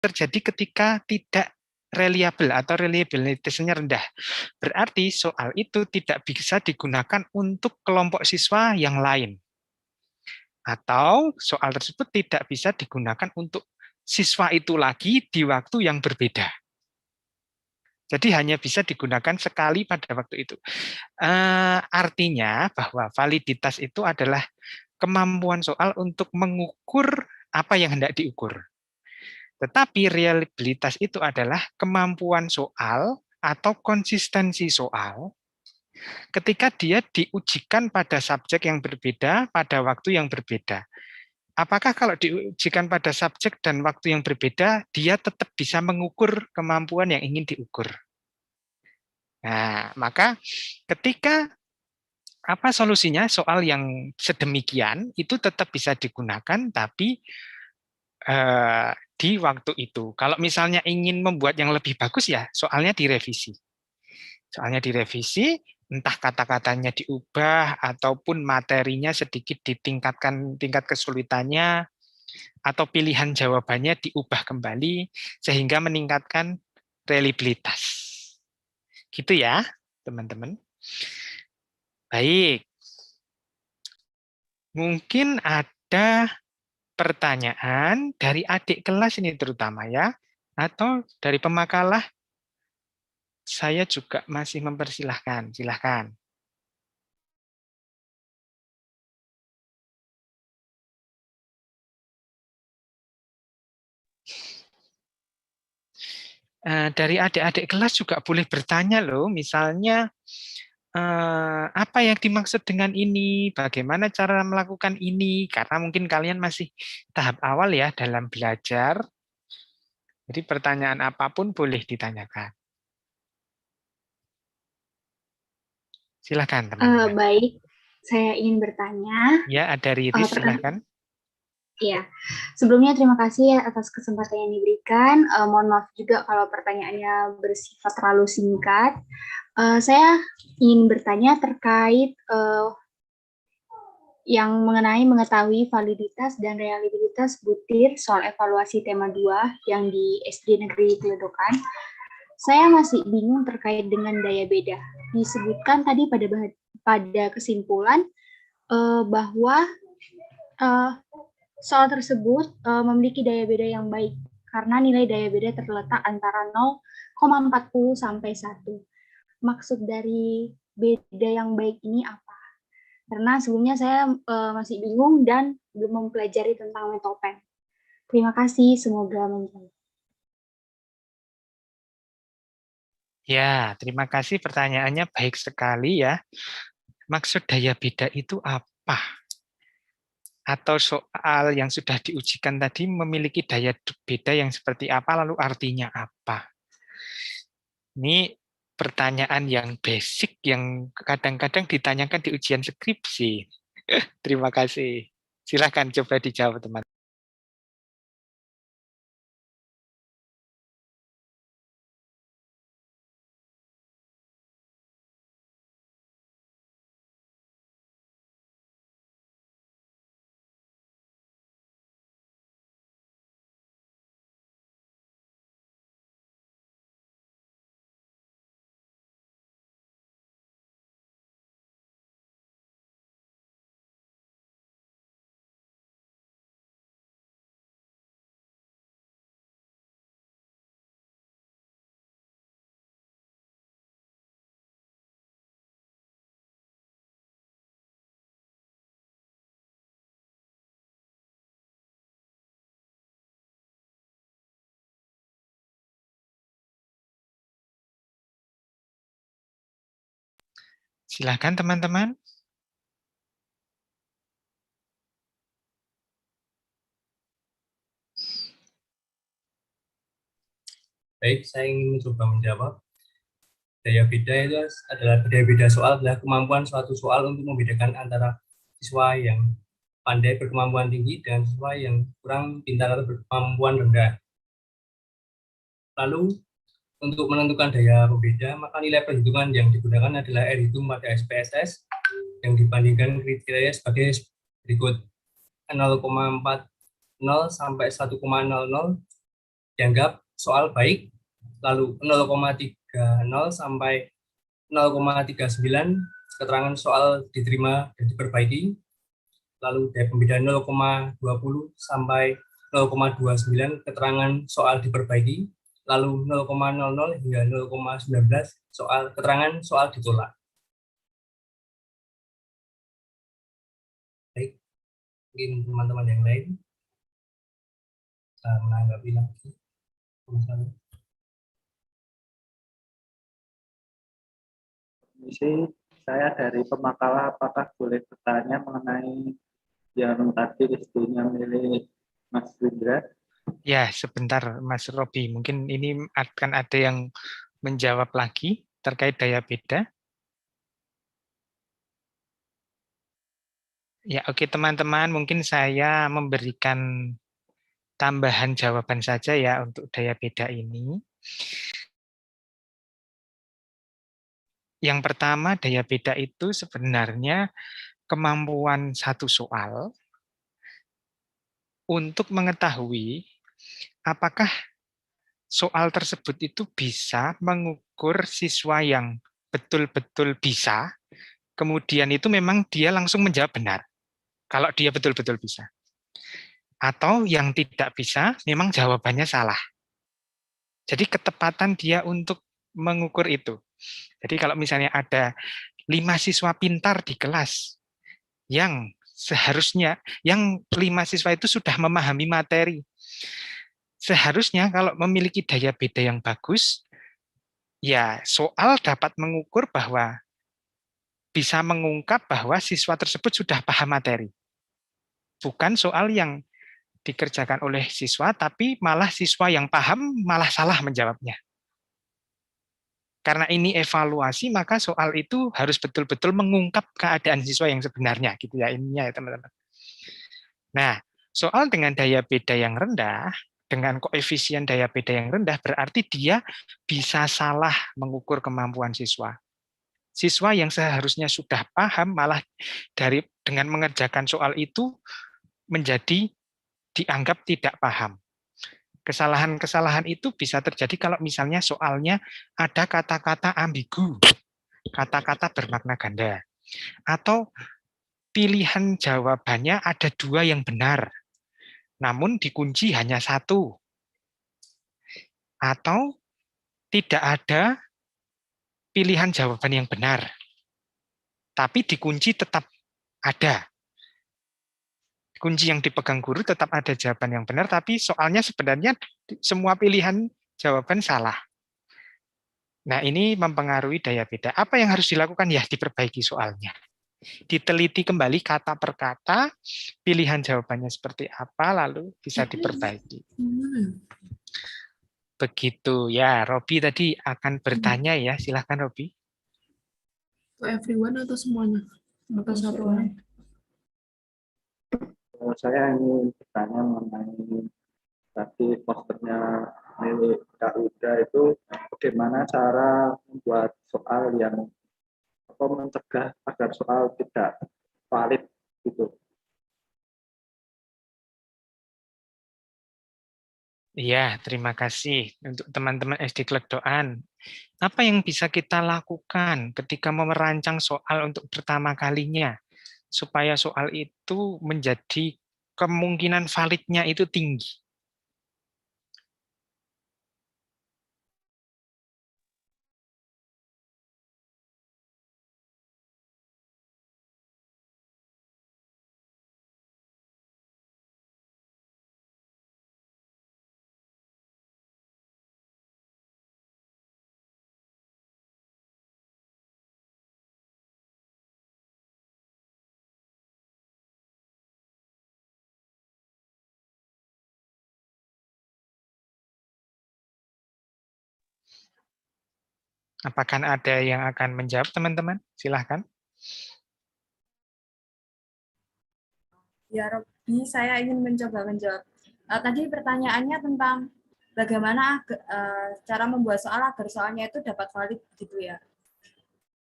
terjadi ketika tidak reliable atau reliability-nya rendah. Berarti soal itu tidak bisa digunakan untuk kelompok siswa yang lain. Atau soal tersebut tidak bisa digunakan untuk siswa itu lagi di waktu yang berbeda. Jadi hanya bisa digunakan sekali pada waktu itu. Artinya bahwa validitas itu adalah kemampuan soal untuk mengukur apa yang hendak diukur. Tetapi reliabilitas itu adalah kemampuan soal atau konsistensi soal ketika dia diujikan pada subjek yang berbeda, pada waktu yang berbeda. Apakah kalau diujikan pada subjek dan waktu yang berbeda, dia tetap bisa mengukur kemampuan yang ingin diukur? Nah, maka ketika apa solusinya soal yang sedemikian itu tetap bisa digunakan, tapi di waktu itu. Kalau misalnya ingin membuat yang lebih bagus ya soalnya direvisi. Soalnya direvisi, entah kata-katanya diubah ataupun materinya sedikit ditingkatkan tingkat kesulitannya atau pilihan jawabannya diubah kembali sehingga meningkatkan reliabilitas. Gitu ya, teman-teman. Baik. Mungkin ada pertanyaan dari adik kelas ini terutama ya, atau dari pemakalah. Saya juga masih mempersilahkan. Silahkan. Dari adik-adik kelas juga boleh bertanya loh, misalnya apa yang dimaksud dengan ini, bagaimana cara melakukan ini, karena mungkin kalian masih tahap awal ya dalam belajar. Jadi pertanyaan apapun boleh ditanyakan. Silakan teman-teman. Baik, saya ingin bertanya. Ya, ada Riris, silakan. Iya, sebelumnya terima kasih atas kesempatan yang diberikan. Mohon maaf juga kalau pertanyaannya bersifat terlalu singkat. Saya ingin bertanya terkait yang mengenai mengetahui validitas dan reliabilitas butir soal evaluasi tema 2 yang di SD Negeri Teledokan. Saya masih bingung terkait dengan daya beda. Disebutkan tadi pada kesimpulan bahwa soal tersebut memiliki daya beda yang baik karena nilai daya beda terletak antara 0,40 sampai 1. Maksud dari beda yang baik ini apa? Karena sebelumnya saya masih bingung dan belum mempelajari tentang Metopen. Terima kasih, semoga menjawab. Ya, terima kasih pertanyaannya baik sekali ya. Maksud daya beda itu apa? Atau soal yang sudah diujikan tadi memiliki daya beda yang seperti apa, lalu artinya apa? Ini pertanyaan yang basic yang kadang-kadang ditanyakan di ujian skripsi. Terima kasih. Silakan coba dijawab, teman. Silakan teman-teman. Baik, saya ingin mencoba menjawab. Daya beda itu adalah daya beda soal adalah kemampuan suatu soal untuk membedakan antara siswa yang pandai berkemampuan tinggi dan siswa yang kurang pintar atau berkemampuan rendah. Lalu untuk menentukan daya pembeda, maka nilai perhitungan yang digunakan adalah R hitung pada SPSS yang dibandingkan kriteria sebagai berikut: 0,40 sampai 1,00 dianggap soal baik, lalu 0,30 sampai 0,39 keterangan soal diterima dan diperbaiki, lalu dari pembeda 0,20 sampai 0,29 keterangan soal diperbaiki, lalu 0,00 hingga 0,19 keterangan soal ditolak. Baik, mungkin teman-teman yang lain bisa menanggapi lagi. Misi saya dari Pemakalah, apakah boleh bertanya mengenai yang tadi istrinya milik Mas Windra? Ya, sebentar Mas Robi, mungkin ini akan ada yang menjawab lagi terkait daya beda. Ya, oke teman-teman, mungkin saya memberikan tambahan jawaban saja ya untuk daya beda ini. Yang pertama, daya beda itu sebenarnya kemampuan satu soal untuk mengetahui apakah soal tersebut itu bisa mengukur siswa yang betul-betul bisa, kemudian itu memang dia langsung menjawab benar, kalau dia betul-betul bisa. Atau yang tidak bisa, memang jawabannya salah. Jadi ketepatan dia untuk mengukur itu. Jadi kalau misalnya ada 5 siswa pintar di kelas, yang seharusnya, yang 5 siswa itu sudah memahami materi. Seharusnya kalau memiliki daya beda yang bagus, ya soal dapat mengukur bahwa bisa mengungkap bahwa siswa tersebut sudah paham materi. Bukan soal yang dikerjakan oleh siswa, tapi malah siswa yang paham malah salah menjawabnya. Karena ini evaluasi, maka soal itu harus betul-betul mengungkap keadaan siswa yang sebenarnya, gitu ya ininya ya teman-teman. Nah, soal dengan daya beda yang rendah, dengan koefisien daya beda yang rendah, berarti dia bisa salah mengukur kemampuan siswa. Siswa yang seharusnya sudah paham malah dengan mengerjakan soal itu menjadi dianggap tidak paham. Kesalahan-kesalahan itu bisa terjadi kalau misalnya soalnya ada kata-kata ambigu, kata-kata bermakna ganda, atau pilihan jawabannya ada 2 yang benar, namun dikunci hanya 1, atau tidak ada pilihan jawaban yang benar, tapi dikunci tetap ada. Kunci yang dipegang guru tetap ada jawaban yang benar, tapi soalnya sebenarnya semua pilihan jawaban salah. Nah, ini mempengaruhi daya beda. Apa yang harus dilakukan? Ya, diperbaiki soalnya. Diteliti kembali kata per kata, pilihan jawabannya seperti apa, lalu bisa diperbaiki. Begitu ya, Robi tadi akan bertanya ya, silahkan Robi. To everyone atau semuanya? Atau satu orang? Saya ingin bertanya mengenai tadi posternya milik Kak Uda itu bagaimana cara membuat soal yang mencegah agar soal tidak valid gitu. Iya, terima kasih untuk teman-teman SD Kledoan. Apa yang bisa kita lakukan ketika merancang soal untuk pertama kalinya supaya soal itu menjadi kemungkinan validnya itu tinggi? Apakah ada yang akan menjawab, teman-teman? Silahkan. Ya, Robi, saya ingin mencoba menjawab. Tadi pertanyaannya tentang bagaimana cara membuat soal agar soalnya itu dapat valid gitu ya.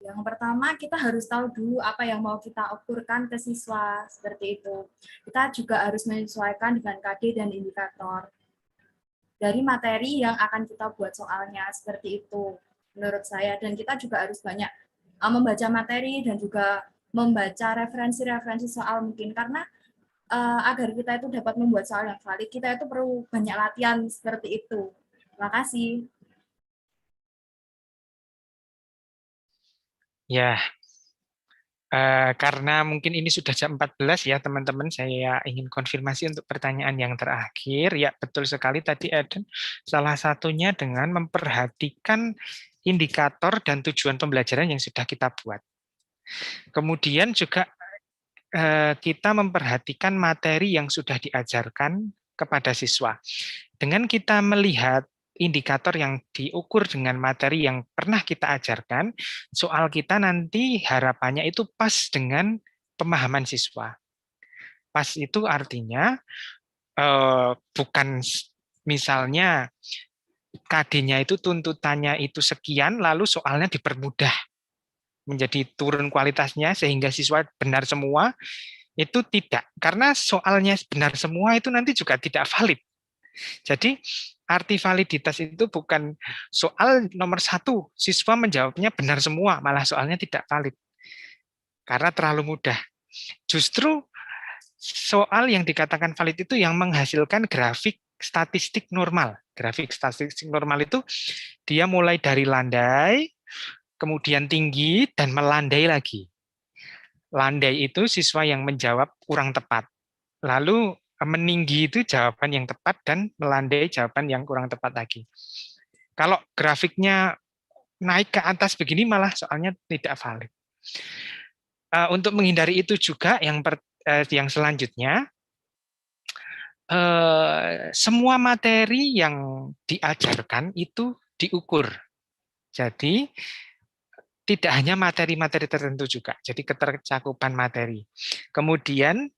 Yang pertama, kita harus tahu dulu apa yang mau kita ukurkan ke siswa, seperti itu. Kita juga harus menyesuaikan dengan KD dan indikator. dari materi yang akan kita buat soalnya, seperti itu menurut saya. Dan kita juga harus banyak membaca materi dan juga membaca referensi-referensi soal mungkin, karena agar kita itu dapat membuat soal yang valid, kita itu perlu banyak latihan seperti itu. Terima kasih. Ya, karena mungkin ini sudah jam 14 ya teman-teman, saya ingin konfirmasi untuk pertanyaan yang terakhir. Ya, betul sekali tadi Eden, salah satunya dengan memperhatikan indikator dan tujuan pembelajaran yang sudah kita buat. Kemudian juga kita memperhatikan materi yang sudah diajarkan kepada siswa. Dengan kita melihat indikator yang diukur dengan materi yang pernah kita ajarkan, soal kita nanti harapannya itu pas dengan pemahaman siswa. Pas itu artinya bukan misalnya KD-nya itu tuntutannya itu sekian, lalu soalnya dipermudah menjadi turun kualitasnya sehingga siswa benar semua, itu tidak. Karena soalnya benar semua itu nanti juga tidak valid. Jadi arti validitas itu bukan soal nomor 1, siswa menjawabnya benar semua, malah soalnya tidak valid. Karena terlalu mudah. Justru soal yang dikatakan valid itu yang menghasilkan grafik statistik normal. Grafik statistik normal itu dia mulai dari landai, kemudian tinggi, dan melandai lagi. Landai itu siswa yang menjawab kurang tepat. Lalu meninggi itu jawaban yang tepat dan melandai jawaban yang kurang tepat lagi. Kalau grafiknya naik ke atas begini malah soalnya tidak valid. Untuk menghindari itu juga yang selanjutnya, semua materi yang diajarkan itu diukur. Jadi tidak hanya materi-materi tertentu juga. Jadi ketercakupan materi. Kemudian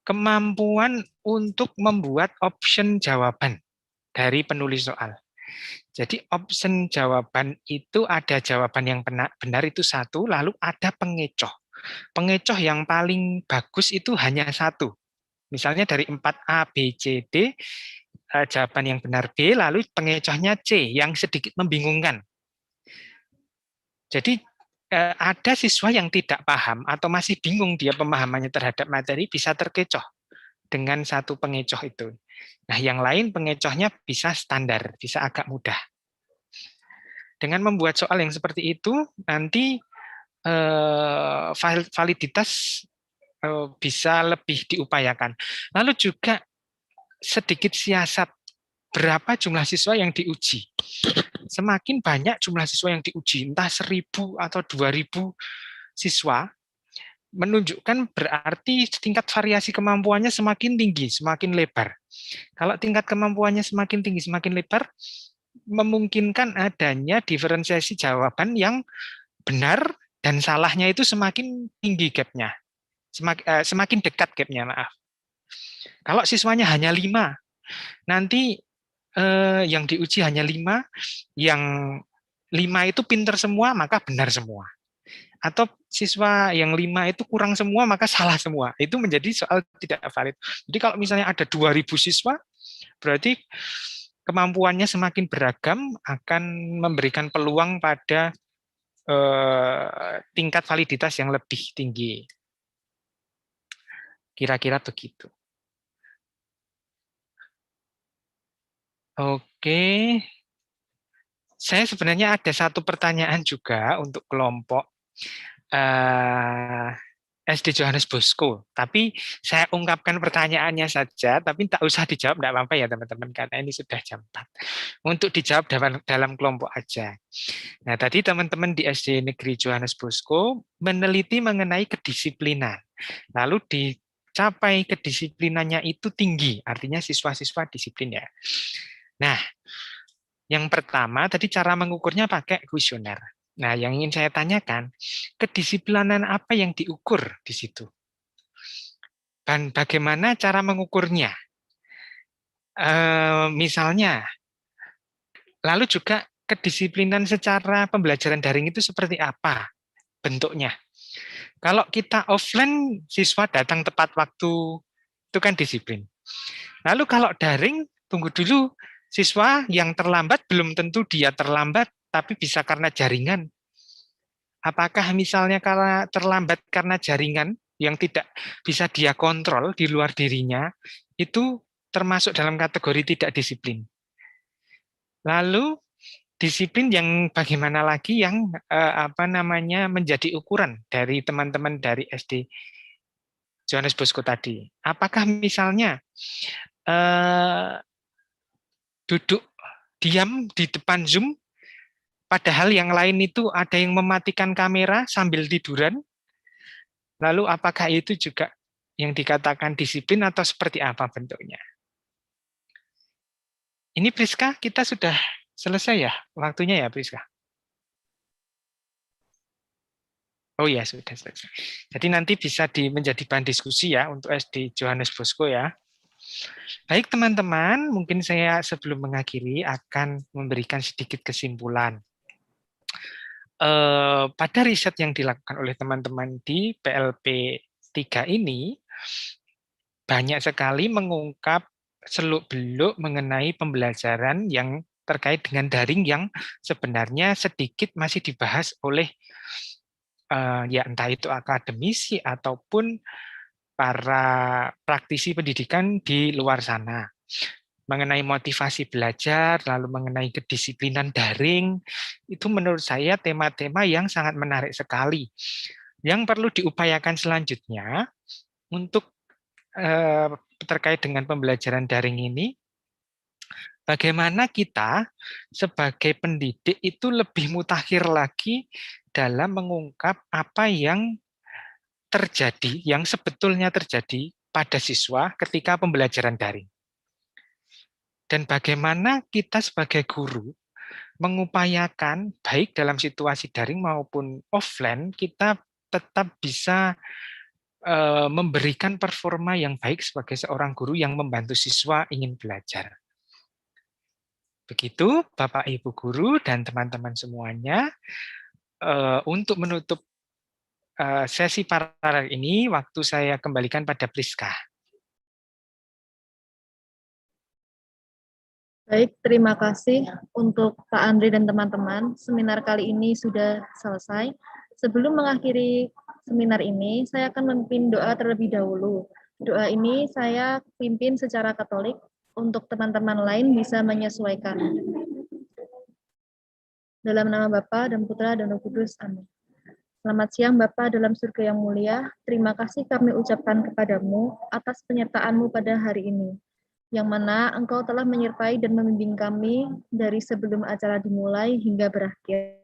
kemampuan untuk membuat option jawaban dari penulis soal. Jadi option jawaban itu ada jawaban yang benar itu 1, lalu ada pengecoh. Pengecoh yang paling bagus itu hanya 1. Misalnya dari 4A, B, C, D, jawaban yang benar B, lalu pengecohnya C yang sedikit membingungkan. Jadi ada siswa yang tidak paham atau masih bingung dia pemahamannya terhadap materi, bisa terkecoh dengan 1 pengecoh itu. Nah, yang lain pengecohnya bisa standar, bisa agak mudah. Dengan membuat soal yang seperti itu, nanti validitas bisa lebih diupayakan. Lalu juga sedikit siasat, berapa jumlah siswa yang diuji. Semakin banyak jumlah siswa yang diuji, entah 1.000 atau 2.000 siswa, menunjukkan berarti tingkat variasi kemampuannya semakin tinggi, semakin lebar. Kalau tingkat kemampuannya semakin tinggi, semakin lebar, memungkinkan adanya diferensiasi jawaban yang benar dan salahnya itu semakin tinggi gapnya, semakin dekat gapnya, maaf. Kalau siswanya hanya 5, nanti yang diuji hanya 5, yang 5 itu pinter semua, maka benar semua. Atau siswa yang 5 itu kurang semua, maka salah semua. Itu menjadi soal tidak valid. Jadi kalau misalnya ada 2.000 siswa, berarti kemampuannya semakin beragam, akan memberikan peluang pada tingkat validitas yang lebih tinggi. Kira-kira begitu. Oke. Saya sebenarnya ada 1 pertanyaan juga untuk kelompok SD Johannes Bosco. Tapi saya ungkapkan pertanyaannya saja, tapi tak usah dijawab, tidak apa-apa ya teman-teman, karena ini sudah jam 4. Untuk dijawab dalam kelompok aja. Nah, tadi teman-teman di SD Negeri Johannes Bosco meneliti mengenai kedisiplinan. Lalu dicapai kedisiplinannya itu tinggi, artinya siswa-siswa disiplin ya. Nah, yang pertama tadi cara mengukurnya pakai kuesioner. Nah, yang ingin saya tanyakan, kedisiplinan apa yang diukur di situ? Dan bagaimana cara mengukurnya? Misalnya, lalu juga kedisiplinan secara pembelajaran daring itu seperti apa bentuknya? Kalau kita offline, siswa datang tepat waktu, itu kan disiplin. Lalu kalau daring, tunggu dulu, Siswa yang terlambat belum tentu dia terlambat, tapi bisa karena jaringan. Apakah misalnya karena terlambat karena jaringan yang tidak bisa dia kontrol di luar dirinya, itu termasuk dalam kategori tidak disiplin. Lalu disiplin yang bagaimana lagi yang menjadi ukuran dari teman-teman dari SD Johannes Bosco tadi. Apakah misalnya duduk diam di depan Zoom, padahal yang lain itu ada yang mematikan kamera sambil tiduran? Lalu apakah itu juga yang dikatakan disiplin atau seperti apa bentuknya? Ini Priska, kita sudah selesai ya waktunya ya Priska? Oh ya, sudah selesai. Jadi nanti bisa menjadi bahan diskusi ya untuk SD Johannes Bosco ya. Baik teman-teman, mungkin saya sebelum mengakhiri akan memberikan sedikit kesimpulan. Pada riset yang dilakukan oleh teman-teman di PLP 3 ini, banyak sekali mengungkap seluk-beluk mengenai pembelajaran yang terkait dengan daring yang sebenarnya sedikit masih dibahas oleh ya entah itu akademisi ataupun para praktisi pendidikan di luar sana. Mengenai motivasi belajar, lalu mengenai kedisiplinan daring, itu menurut saya tema-tema yang sangat menarik sekali. Yang perlu diupayakan selanjutnya untuk terkait dengan pembelajaran daring ini, bagaimana kita sebagai pendidik itu lebih mutakhir lagi dalam mengungkap apa yang terjadi, yang sebetulnya terjadi pada siswa ketika pembelajaran daring. Dan bagaimana kita sebagai guru mengupayakan baik dalam situasi daring maupun offline, kita tetap bisa memberikan performa yang baik sebagai seorang guru yang membantu siswa ingin belajar. Begitu Bapak Ibu Guru dan teman-teman semuanya. Untuk menutup sesi paralel ini, waktu saya kembalikan pada Priska. Baik, terima kasih untuk Pak Andri dan teman-teman. Seminar kali ini sudah selesai. Sebelum mengakhiri seminar ini, saya akan memimpin doa terlebih dahulu. Doa ini saya pimpin secara Katolik, untuk teman-teman lain bisa menyesuaikan. Dalam nama Bapa dan Putra dan Roh Kudus, amin. Selamat siang Bapa dalam surga yang mulia, terima kasih kami ucapkan kepadamu atas penyertaan-Mu pada hari ini, yang mana Engkau telah menyertai dan membimbing kami dari sebelum acara dimulai hingga berakhir.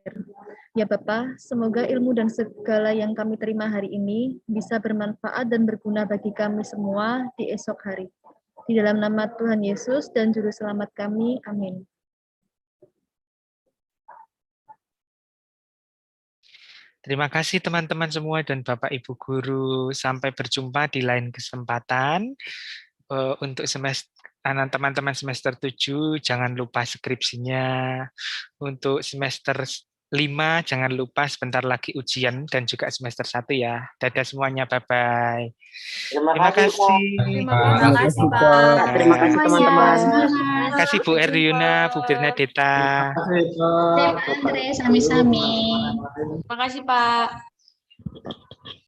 Ya Bapa, semoga ilmu dan segala yang kami terima hari ini bisa bermanfaat dan berguna bagi kami semua di esok hari. Di dalam nama Tuhan Yesus dan Juru Selamat kami, amin. Terima kasih teman-teman semua dan Bapak Ibu Guru. Sampai berjumpa di lain kesempatan. Untuk semester teman-teman semester 7 jangan lupa skripsinya. Untuk semester 5 jangan lupa sebentar lagi ujian dan juga semester 1 ya. Dadah semuanya, bye-bye. Terima kasih. Terima kasih Pak. Terima kasih teman-teman. Terima kasih Bu Erdiuna, Bu Bernadetta. Terima kasih Andre, sami-sami. Terima kasih Pak.